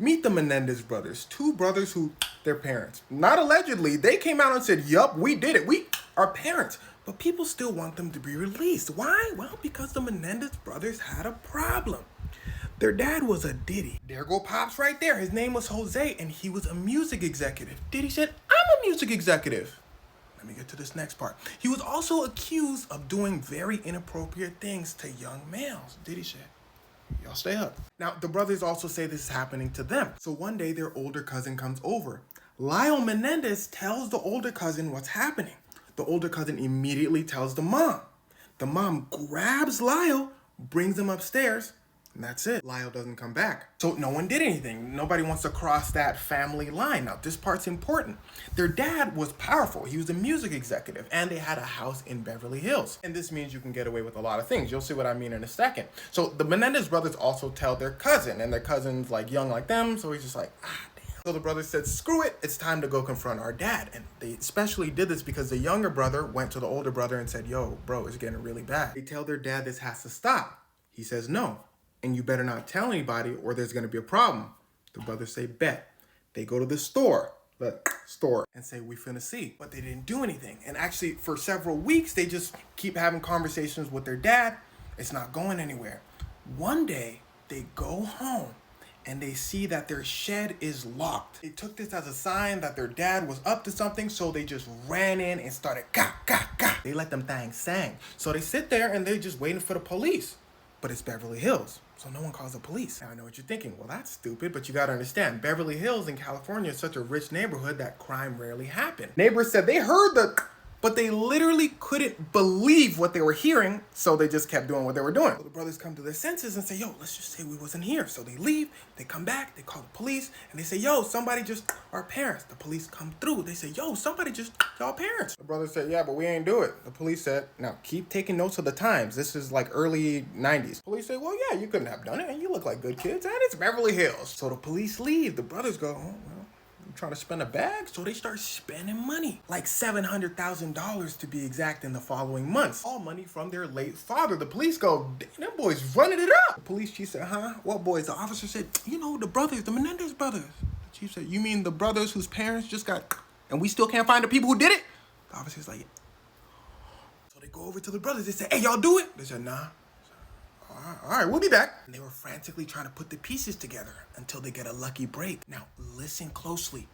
Meet the Menendez brothers, two brothers who, their parents, not allegedly, they came out and said, yup, we did it. We are parents. But people still want them to be released. Why? Well, because the Menendez brothers had a problem. Their dad was a Diddy. There go Pops right there. His name was Jose, and he was a music executive. Diddy said, I'm a music executive. Let me get to this next part. He was also accused of doing very inappropriate things to young males. Diddy said, y'all stay up. Now, the brothers also say this is happening to them. So one day, their older cousin comes over. Lyle Menendez tells the older cousin what's happening. The older cousin immediately tells the mom. The mom grabs Lyle, brings him upstairs, and that's it. Lyle doesn't come back. So no one did anything. Nobody wants to cross that family line. Now, this part's important. Their dad was powerful. He was a music executive, and they had a house in Beverly Hills. And this means you can get away with a lot of things. You'll see what I mean in a second. So the Menendez brothers also tell their cousin, and their cousin's like young like them, so he's just like, damn. So the brothers said, screw it, it's time to go confront our dad. And they especially did this because the younger brother went to the older brother and said, yo, bro, it's getting really bad. They tell their dad this has to stop. He says, no. And you better not tell anybody or there's going to be a problem. The brothers say, bet. They go to the store, and say, we finna see. But they didn't do anything. And actually, for several weeks, they just keep having conversations with their dad. It's not going anywhere. One day, they go home and they see that their shed is locked. They took this as a sign that their dad was up to something, so they just ran in and started, gah, gah, gah. They let them things sang. So they sit there and they're just waiting for the police. But it's Beverly Hills, so no one calls the police. Now, I know what you're thinking. Well, that's stupid, but you gotta understand, Beverly Hills in California is such a rich neighborhood that crime rarely happened. Neighbors said they heard but they literally couldn't believe what they were hearing, so they just kept doing what they were doing. So the brothers come to their senses and say, yo, let's just say we wasn't here. So they leave, they come back, they call the police, and they say, yo, somebody just, our parents. The police come through, they say, yo, somebody just, y'all parents. The brothers said, yeah, but we ain't do it. The police said, now keep taking notes of the times. This is like early 90s. Police said, well, yeah, you couldn't have done it, and you look like good kids, and it's Beverly Hills. So the police leave, the brothers go, oh, well, trying to spend a bag, so they start spending money, like $700,000 to be exact, in the following months. All money from their late father. The police go, damn, them boys running it up. The police chief said, huh? What boys? The officer said, you know, the brothers, the Menendez brothers. The chief said, you mean the brothers whose parents just got, and we still can't find the people who did it? The officer's like, yeah. So they go over to the brothers. They say, hey, y'all do it? They said, nah. All right, we'll be back. And they were frantically trying to put the pieces together until they get a lucky break. Now, listen closely.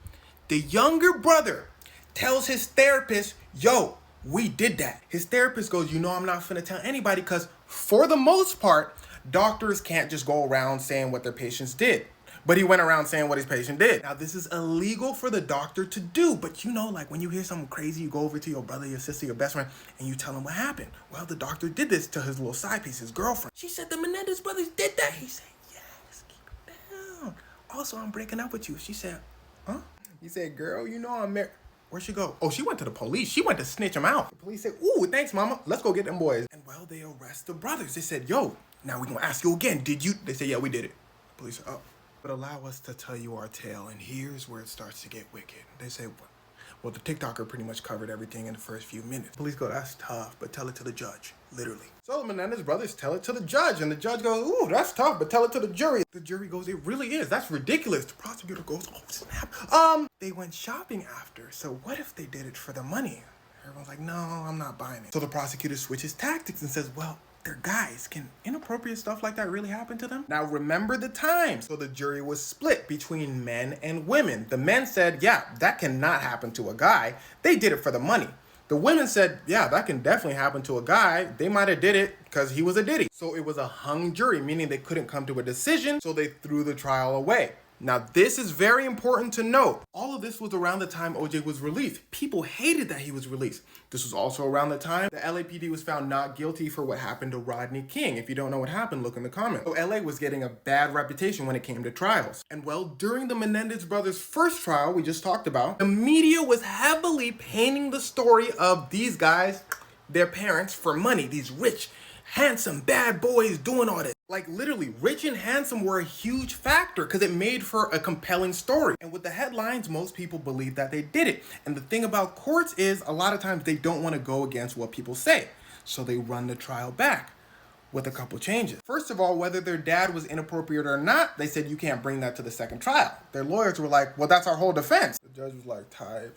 The younger brother tells his therapist, yo, we did that. His therapist goes, you know, I'm not finna tell anybody because for the most part, doctors can't just go around saying what their patients did. But he went around saying what his patient did. Now, this is illegal for the doctor to do. But you know, like when you hear something crazy, you go over to your brother, your sister, your best friend, and you tell him what happened. Well, the doctor did this to his little side piece, his girlfriend. She said the Menendez brothers did that. He said, yes, keep it down. Also, I'm breaking up with you. She said, huh? He said, girl, you know I'm married. Where'd she go? Oh, she went to the police. She went to snitch him out. The police said, ooh, thanks, mama. Let's go get them boys. And well, they arrest the brothers. They said, yo, now we're gonna ask you again. Did you? They said, yeah, we did it. The police said, oh. But allow us to tell you our tale, and here's where it starts to get wicked. They say, well, the TikToker pretty much covered everything in the first few minutes. Police go, that's tough, but tell it to the judge, literally. So the Menendez brothers tell it to the judge, and the judge goes, ooh, that's tough, but tell it to the jury. The jury goes, it really is, that's ridiculous. The prosecutor goes, oh, snap. They went shopping after, so what if they did it for the money? Everyone's like, no, I'm not buying it. So the prosecutor switches tactics and says, well, they're guys. Can inappropriate stuff like that really happen to them? Now, remember the times. So the jury was split between men and women. The men said, yeah, that cannot happen to a guy. They did it for the money. The women said, yeah, that can definitely happen to a guy. They might have did it because he was a Diddy. So it was a hung jury, meaning they couldn't come to a decision, so they threw the trial away. Now, this is very important to note. All of this was around the time OJ was released. People hated that he was released. This was also around the time the LAPD was found not guilty for what happened to Rodney King. If you don't know what happened, look in the comments. So LA was getting a bad reputation when it came to trials. And well, during the Menendez brothers' first trial we just talked about, the media was heavily painting the story of these guys, their parents, for money. These rich, handsome, bad boys doing all this. Like literally, rich and handsome were a huge factor because it made for a compelling story. And with the headlines, most people believe that they did it. And the thing about courts is a lot of times they don't want to go against what people say. So they run the trial back. with a couple changes. First of all, whether their dad was inappropriate or not, they said you can't bring that to the second trial. Their lawyers were like, well, that's our whole defense. The judge was like, type.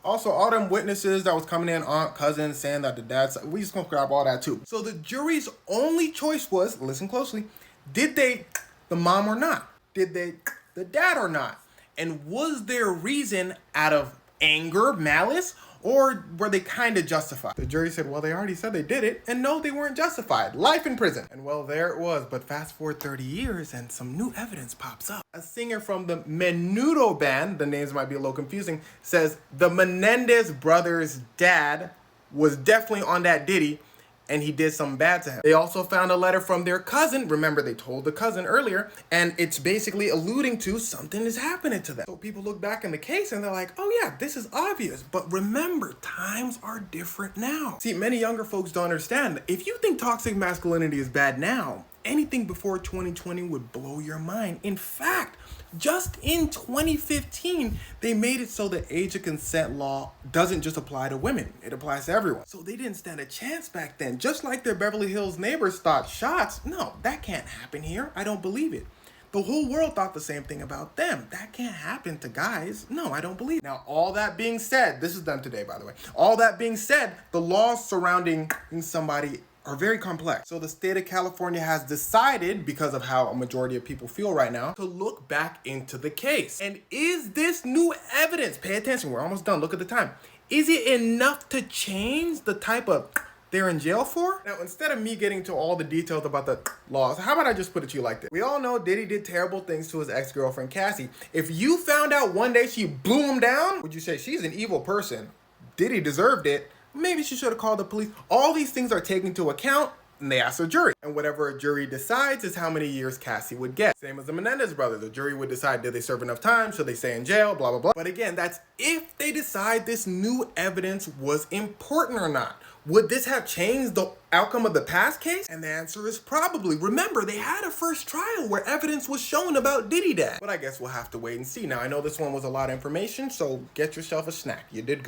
Also, all them witnesses that was coming in, aunt, cousin, saying that the dad, we just gonna grab all that too. So the jury's only choice was, listen closely, did they the mom or not? Did they the dad or not? And was there reason out of anger, malice, or were they kind of justified? The jury said, well, they already said they did it, and no, they weren't justified. Life in prison. And well, there it was, but fast forward 30 years and some new evidence pops up. A singer from the Menudo band, the names might be a little confusing, says the Menendez brothers' dad was definitely on that ditty, and he did something bad to him. They also found a letter from their cousin. Remember, they told the cousin earlier, and it's basically alluding to something is happening to them. So people look back in the case and they're like, oh yeah, this is obvious. But remember, times are different now. See, many younger folks don't understand. If you think toxic masculinity is bad now, anything before 2020 would blow your mind. In fact, just in 2015, they made it so the age of consent law doesn't just apply to women. It applies to everyone. So they didn't stand a chance back then. Just like their Beverly Hills neighbors thought shots. No, that can't happen here. I don't believe it. The whole world thought the same thing about them. That can't happen to guys. No, I don't believe it. Now, all that being said, this is done today, by the way. All that being said, the laws surrounding somebody are very complex. So the state of California has decided, because of how a majority of people feel right now, to look back into the case. And is this new evidence, pay attention, we're almost done, look at the time. Is it enough to change the type of they're in jail for? Now, instead of me getting to all the details about the laws, how about I just put it to you like this? We all know Diddy did terrible things to his ex-girlfriend, Cassie. If you found out one day she blew him down, would you say she's an evil person? Diddy deserved it. Maybe she should have called the police. All these things are taken into account, and they ask a jury. And whatever a jury decides is how many years Cassie would get. Same as the Menendez brothers. The jury would decide, did they serve enough time? Should they stay in jail? Blah, blah, blah. But again, that's if they decide this new evidence was important or not. Would this have changed the outcome of the past case? And the answer is probably. Remember, they had a first trial where evidence was shown about Diddy Dad. But I guess we'll have to wait and see. Now, I know this one was a lot of information, so get yourself a snack. You did good.